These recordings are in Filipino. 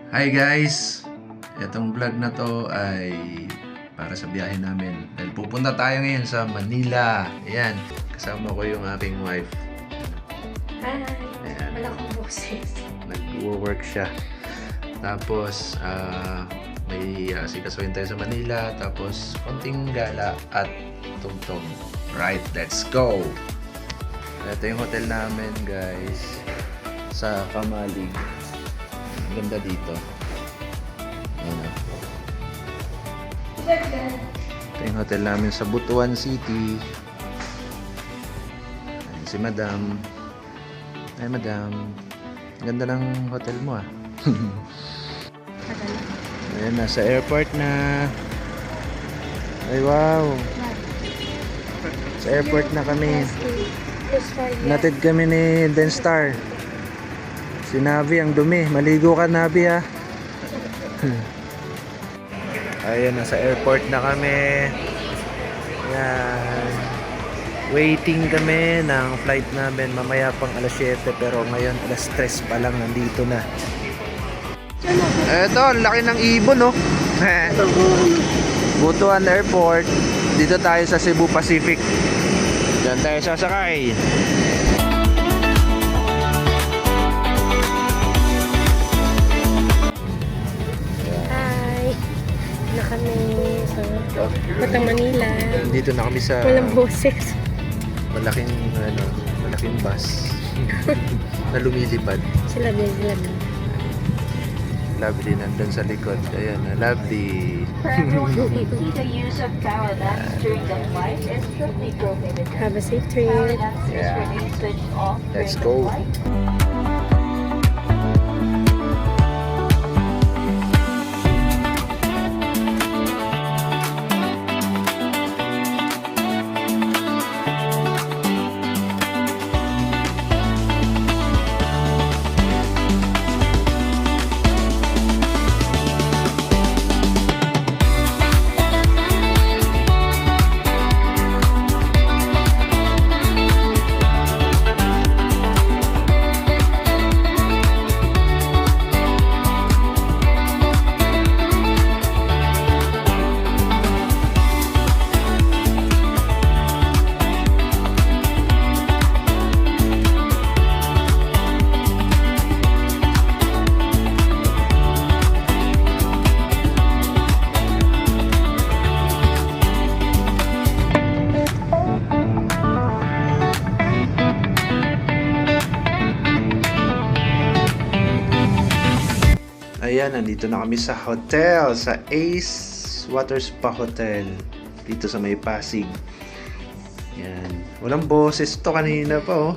Hi guys! Itong vlog na to ay para sa biyahe namin. Dahil pupunta tayo ngayon sa Manila. Ayan, kasama ko yung aking wife. Hi! Ayan, Wala kong boses. nag-work siya. Tapos, may sikasuhin tayo sa Manila. Tapos, konting gala at tugtog. Right, let's go! Ito yung hotel namin guys. Sa Kamalig. Ganda dito. Ayan o. Ito yung hotel namin sa Butuan City. Ayan, si Madam. Ay, Madam. Ganda ng hotel mo ah. Ayan, nasa airport na. Ay, wow. Sa airport na kami. Natid kami ni Denstar. Si Navi ang dumi. Maligo ka, Navi ha. Ayan, nasa airport na kami. Ayan. Waiting kami ng flight namin. Mamaya pang alas 7 pero ngayon alas 3 pa lang nandito na. Eto, ang laki ng ibon no. Butuan Airport. Dito tayo sa Cebu Pacific. Diyan tayo sasakay. Hi! Na kami sa Batang Manila. Dito na kami sa Walang boses. malaking bus na lumilipad. Sila din, sila din. Lovely nandun sa likod. Ayan, lovely. The use of power lamps during the flight is strictly prohibited. Have a safe trip. Power lamps Yeah. remain switched off Let's during go. the flight. Ayan, nandito na kami sa hotel. Sa Ace Water Spa Hotel. Dito sa may Pasig. Ayan. Walang boses to kanina pa oh.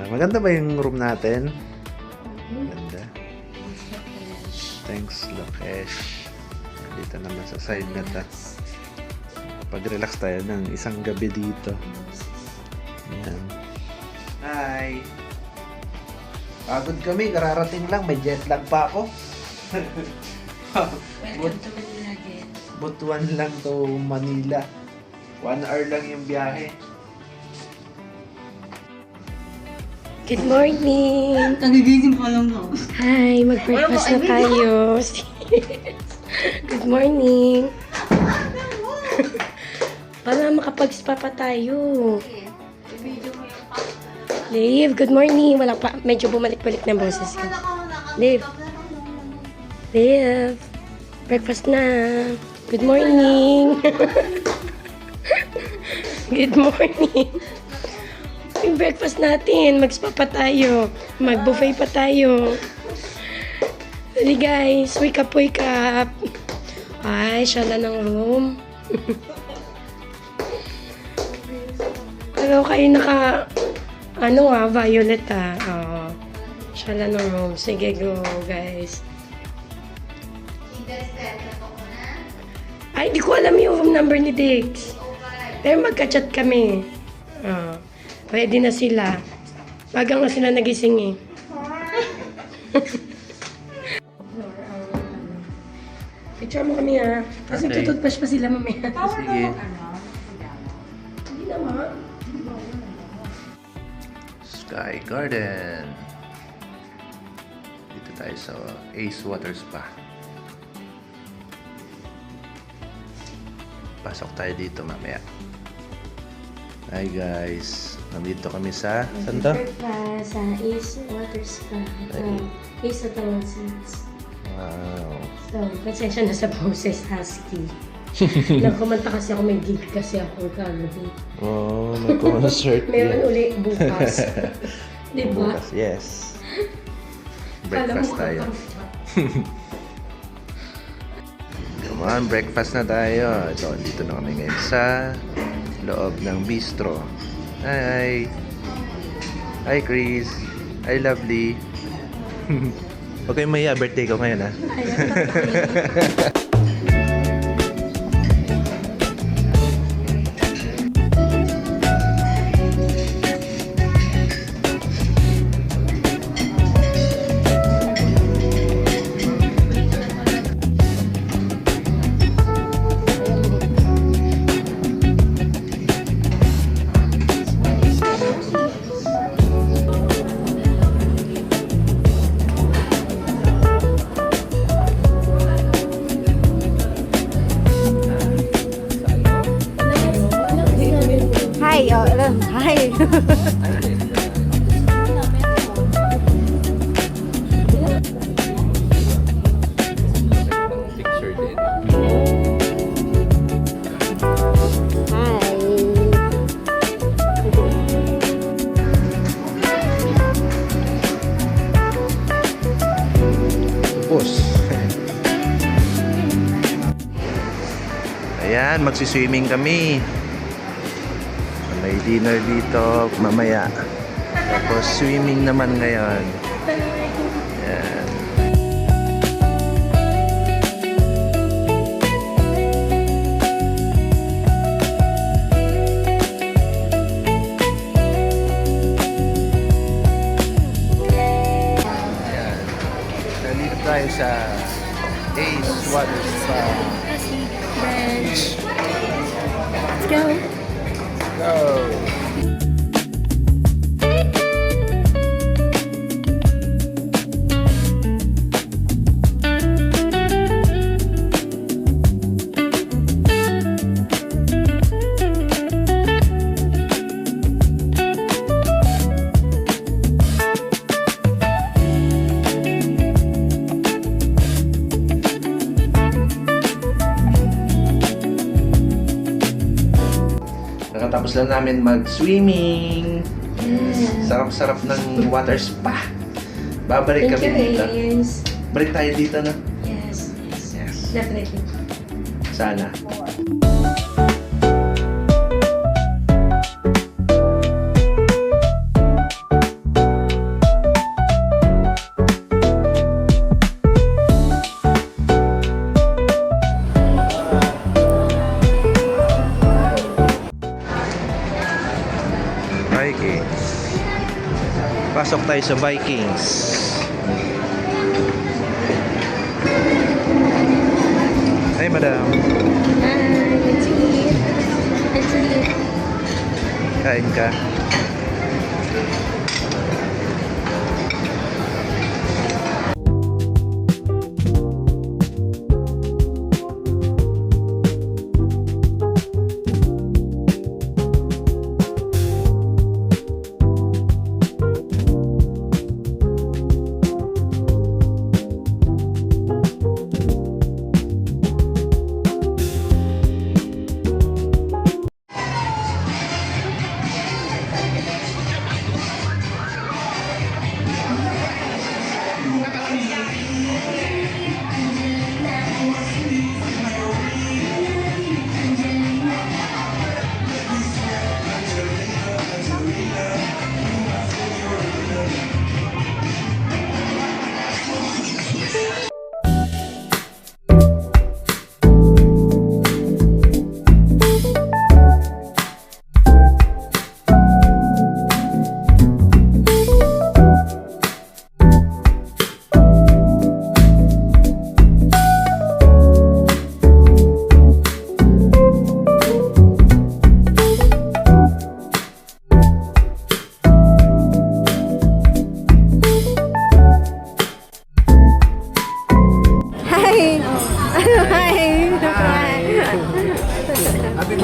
Maganda ba yung room natin? Maganda. Thanks, Lokesh. Dito naman sa side na ta. Pag-relax tayo ng isang gabi dito. Ayan. Hi! Pagod kami, kararating lang. May jet lag pa ako. Welcome to Manila again. Butuan lang to Manila. 1 hour lang yung biyahe. Good morning! Nagigising pa lang ako. Hi! Mag-breakfast na tayo. Good morning! Para makapag-spa pa tayo. Liv, good morning. Wala pa, medyo bumalik-balik na boses ko. Liv. Liv. Breakfast na. Good morning. Good morning. Yung breakfast natin. Mag-spa pa tayo. Mag-buffet pa tayo. Dali guys. Wake up, wake up. Ay, shala ng room. Pero kayo naka... violet Oo. Siya lang ng room. Sige, go, guys. Ay, di ko alam yung room number ni Diggs. Pero magka-chat kami. Ready na sila. Bagang na sila nagising eh. Picture mo kami ha. Kasi Okay. tututpash pa sila mamaya. Sige. Hindi naman. Sky Garden. Dito tayo sa Ace Water Spa. Pasok tayo dito mamaya. Hi guys, nandito kami sa saan to? Sa Ace Water Spa. Ace Hotel and Suites. Wow. So, pasensya na sa boses, husky. Nagkumanta kasi ako, may gig kasi ako kagabi. Oh, may concert. Meron uli bukas. Diba? Bukas, yes. Breakfast tayo. Come on, breakfast na tayo. Ito, dito na kami ngayon sa loob ng bistro. Hi! Hi, Chris! Hi, Lovely! Huwag kayong mahiya, birthday ko ngayon, ha? Hi, hi. Tapos. Ayan, magsiswimming kami. May dinner dito mamaya. Tapos swimming naman ngayon. Ayan. Ayan. Nandito tayo sa Ace Water Spa. Let's go. Go! Nakatapos lang namin mag-swimming. Sarap-sarap ng water spa. Babalik Thank kami you, dito. Ace. Balik tayo dito, no? Yes, yes. Yes. Definitely. Sana. Vikings. Pasok tayo sa Vikings. Hey, madam. Let's eat. Let's eat. Kain ka.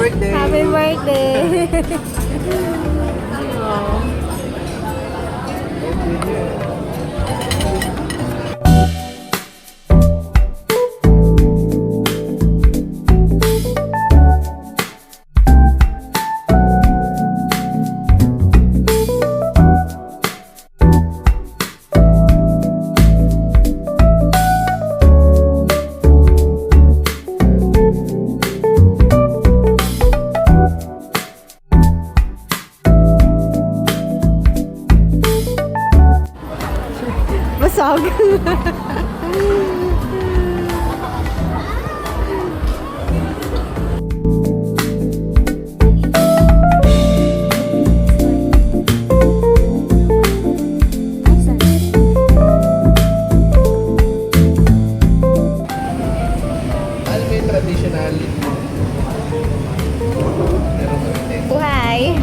birthday! Happy birthday! Busog. Ano may traditional? Buhay.